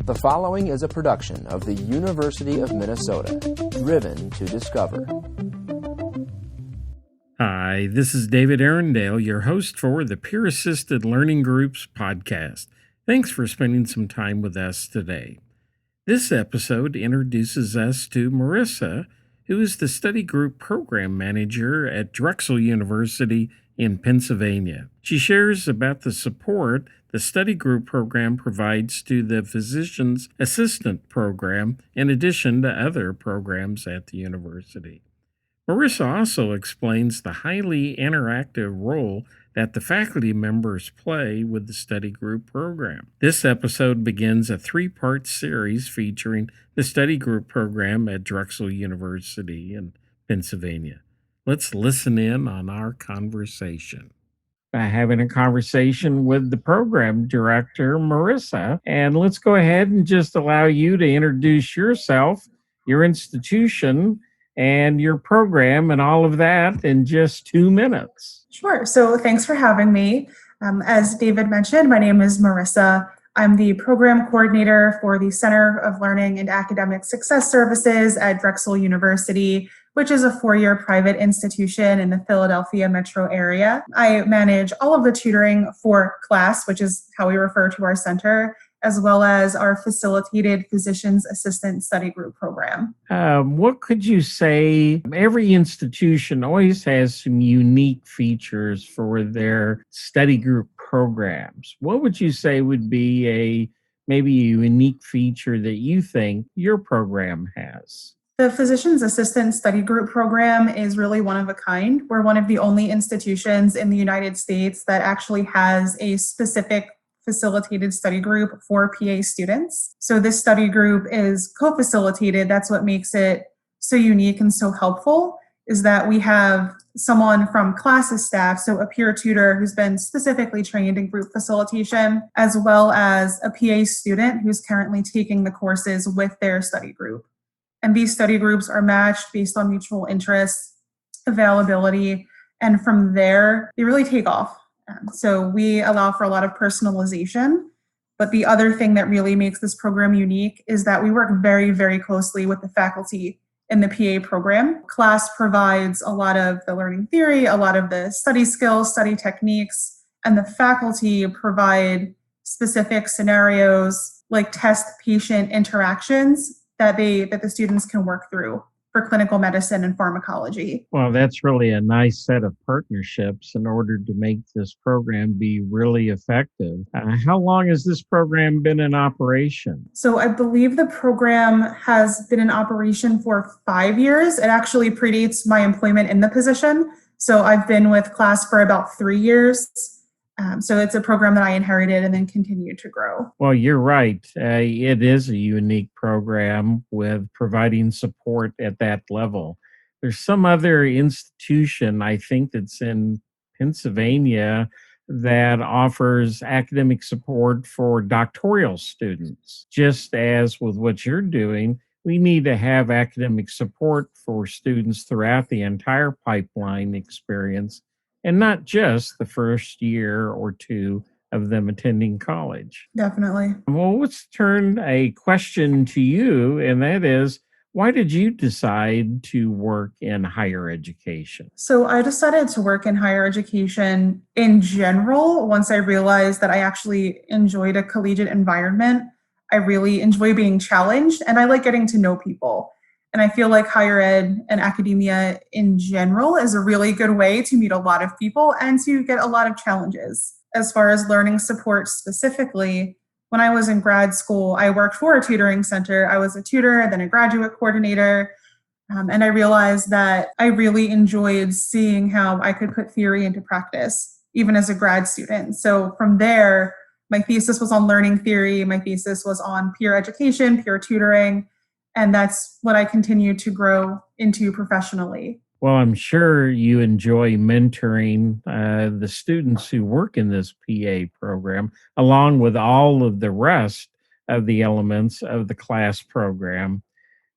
The following is a production of the University of Minnesota, driven to discover. Hi, this is David Arundale, your host for the Peer Assisted Learning Groups podcast. Thanks for spending some time with us today. This episode introduces us to Marissa, who is the study group program manager at Drexel University in Pennsylvania. She shares about the support the study group program provides to the physician's assistant program, in addition to other programs at the university. Marissa also explains the highly interactive role that the faculty members play with the study group program. This episode begins a three-part series featuring the study group program at Drexel University in Pennsylvania. Let's listen in on our conversation. Having a conversation with the program director, Marissa, and let's go ahead and just allow you to introduce yourself, your institution, and your program and all of that in just 2 minutes. Sure. So thanks for having me. As David mentioned, my name is Marissa. I'm the program coordinator for the Center of Learning and Academic Success Services at Drexel University, which is a 4-year private institution in the Philadelphia metro area. I manage all of the tutoring for class, which is how we refer to our center, as well as our facilitated physician's assistant study group program. What could you say? Every institution always has some unique features for their study group programs. What would you say would be maybe a unique feature that you think your program has? The Physician's Assistant Study Group program is really one of a kind. We're one of the only institutions in the United States that actually has a specific facilitated study group for PA students. So this study group is co-facilitated. That's what makes it so unique and so helpful, is that we have someone from classes staff, so a peer tutor who's been specifically trained in group facilitation, as well as a PA student who's currently taking the courses with their study group. And these study groups are matched based on mutual interests, availability, and from there, they really take off. So we allow for a lot of personalization, but the other thing that really makes this program unique is that we work very, very closely with the faculty in the PA program. Class provides a lot of the learning theory, a lot of the study skills, study techniques, and the faculty provide specific scenarios like test patient interactions that the students can work through for clinical medicine and pharmacology. Well, that's really a nice set of partnerships in order to make this program be really effective. How long has this program been in operation? So I believe the program has been in operation for 5 years. It actually predates my employment in the position. So I've been with class for about 3 years. So it's a program that I inherited and then continued to grow. Well, you're right. It is a unique program with providing support at that level. There's some other institution, I think, that's in Pennsylvania that offers academic support for doctoral students. Just as with what you're doing, we need to have academic support for students throughout the entire pipeline experience, and not just the first year or two of them attending college. Definitely. Well, let's turn a question to you, and that is, why did you decide to work in higher education? So I decided to work in higher education in general once I realized that I actually enjoyed a collegiate environment. I really enjoy being challenged, and I like getting to know people. And I feel like higher ed and academia in general is a really good way to meet a lot of people and to get a lot of challenges. As far as learning support specifically, when I was in grad school, I worked for a tutoring center. I was a tutor, then a graduate coordinator. And I realized that I really enjoyed seeing how I could put theory into practice, even as a grad student. So from there, my thesis was on learning theory. My thesis was on peer education, peer tutoring. And that's what I continue to grow into professionally. Well, I'm sure you enjoy mentoring the students who work in this PA program, along with all of the rest of the elements of the class program.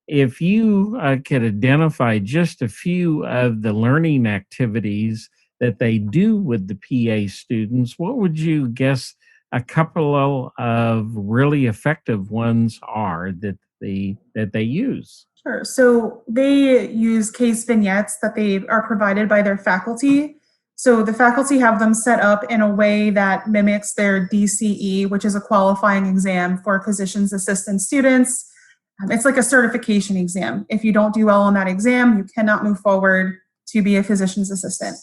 If you could identify just a few of the learning activities that they do with the PA students, what would you guess a couple of really effective ones are that they use? Sure. So they use case vignettes that they are provided by their faculty. So the faculty have them set up in a way that mimics their DCE, which is a qualifying exam for physician's assistant students. It's like a certification exam. If you don't do well on that exam, you cannot move forward to be a physician's assistant.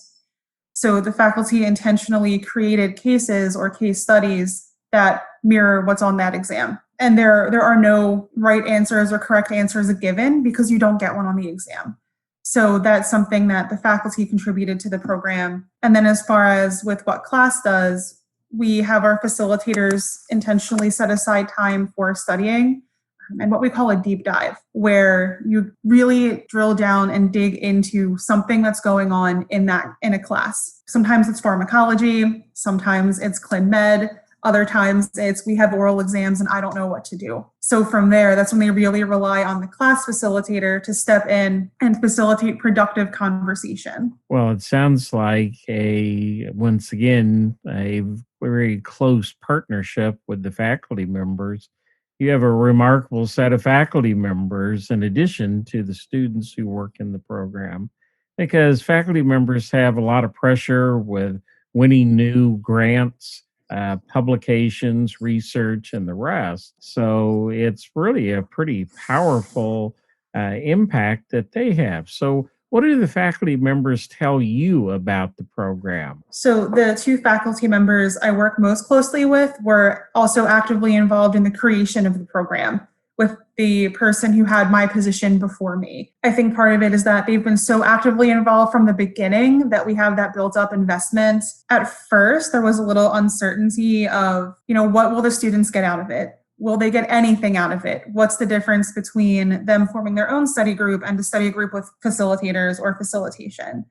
So the faculty intentionally created cases or case studies that mirror what's on that exam. And there are no right answers or correct answers given because you don't get one on the exam. So that's something that the faculty contributed to the program. And then as far as with what class does, we have our facilitators intentionally set aside time for studying and what we call a deep dive, where you really drill down and dig into something that's going on in a class. Sometimes it's pharmacology, sometimes it's clin med, other times it's we have oral exams and I don't know what to do. So from there, that's when they really rely on the class facilitator to step in and facilitate productive conversation. Well, it sounds like once again, a very close partnership with the faculty members. You have a remarkable set of faculty members in addition to the students who work in the program, because faculty members have a lot of pressure with winning new grants, publications, research, and the rest. So it's really a pretty powerful impact that they have. So what do the faculty members tell you about the program? So the two faculty members I work most closely with were also actively involved in the creation of the program with the person who had my position before me. I think part of it is that they've been so actively involved from the beginning that we have that built up investment. At first, there was a little uncertainty of, what will the students get out of it? Will they get anything out of it? What's the difference between them forming their own study group and a study group with facilitators or facilitation?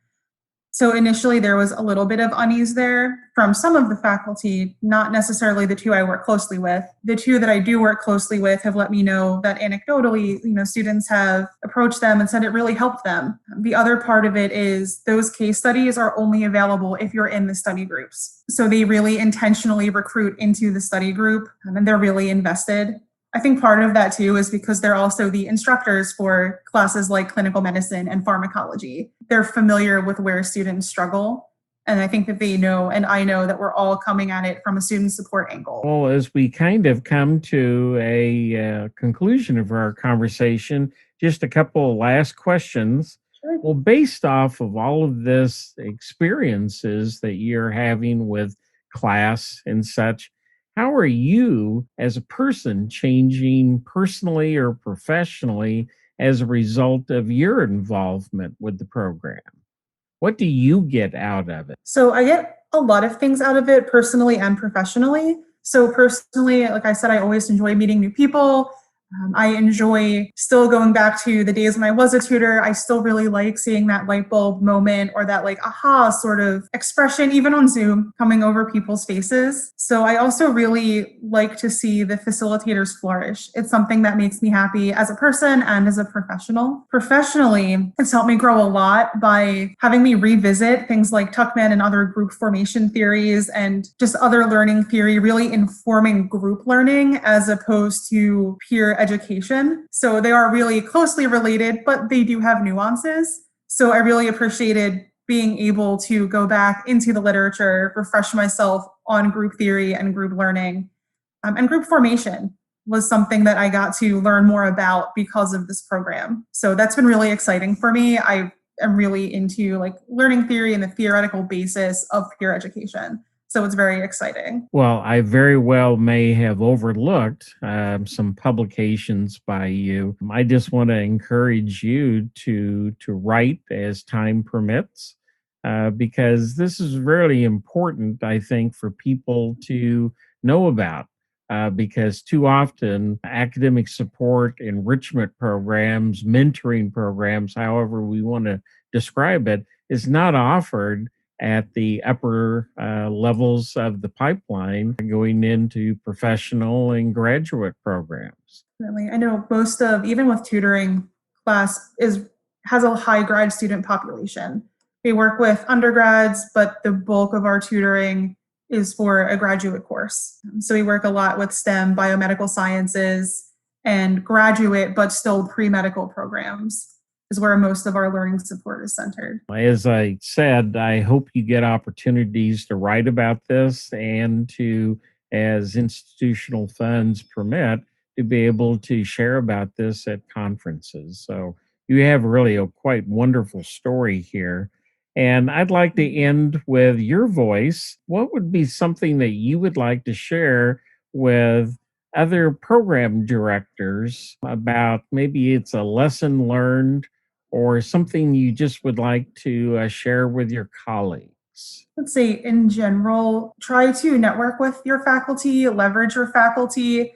So initially there was a little bit of unease there from some of the faculty, not necessarily the two I work closely with. The two that I do work closely with have let me know that anecdotally, students have approached them and said it really helped them. The other part of it is those case studies are only available if you're in the study groups. So they really intentionally recruit into the study group and they're really invested. I think part of that too is because they're also the instructors for classes like clinical medicine and pharmacology. They're familiar with where students struggle. And I think that they know, and I know that we're all coming at it from a student support angle. Well, as we kind of come to a conclusion of our conversation, just a couple of last questions. Sure. Well, based off of all of this experiences that you're having with class and such, how are you as a person changing personally or professionally as a result of your involvement with the program? What do you get out of it? So I get a lot of things out of it personally and professionally. So personally, like I said, I always enjoy meeting new people. I enjoy still going back to the days when I was a tutor. I still really like seeing that light bulb moment or that aha sort of expression, even on Zoom, coming over people's faces. So I also really like to see the facilitators flourish. It's something that makes me happy as a person and as a professional. Professionally, it's helped me grow a lot by having me revisit things like Tuckman and other group formation theories and just other learning theory, really informing group learning as opposed to peer education. So they are really closely related, but they do have nuances. So I really appreciated being able to go back into the literature, refresh myself on group theory and group learning. And group formation was something that I got to learn more about because of this program. So that's been really exciting for me. I am really into learning theory and the theoretical basis of peer education. So it's very exciting. Well, I very well may have overlooked some publications by you. I just want to encourage you to write as time permits, because this is really important, I think, for people to know about. Because too often academic support, enrichment programs, mentoring programs, however we want to describe it, is not offered at the upper levels of the pipeline going into professional and graduate programs. Definitely. I know even with tutoring, class has a high grad student population. We work with undergrads, but the bulk of our tutoring is for a graduate course. So we work a lot with STEM, biomedical sciences, and graduate, but still pre-medical programs is where most of our learning support is centered. As I said, I hope you get opportunities to write about this and to, as institutional funds permit, to be able to share about this at conferences. So you have really a quite wonderful story here. And I'd like to end with your voice. What would be something that you would like to share with other program directors about maybe it's a lesson learned or something you just would like to share with your colleagues? Let's say in general, try to network with your faculty, leverage your faculty.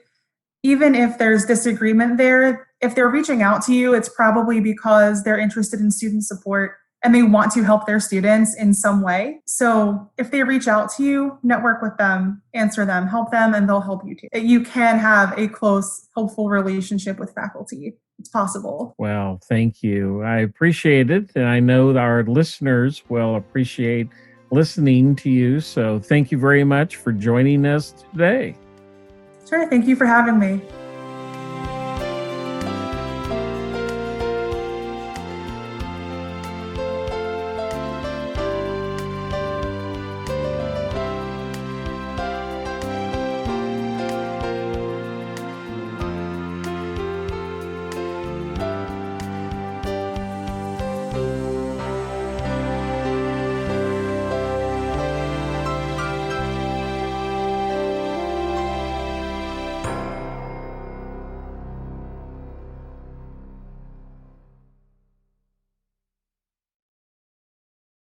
Even if there's disagreement there, if they're reaching out to you, it's probably because they're interested in student support and they want to help their students in some way. So if they reach out to you, network with them, answer them, help them, and they'll help you too. You can have a close, helpful relationship with faculty. It's possible. Well, thank you. I appreciate it. And I know that our listeners will appreciate listening to you. So thank you very much for joining us today. Sure. Thank you for having me.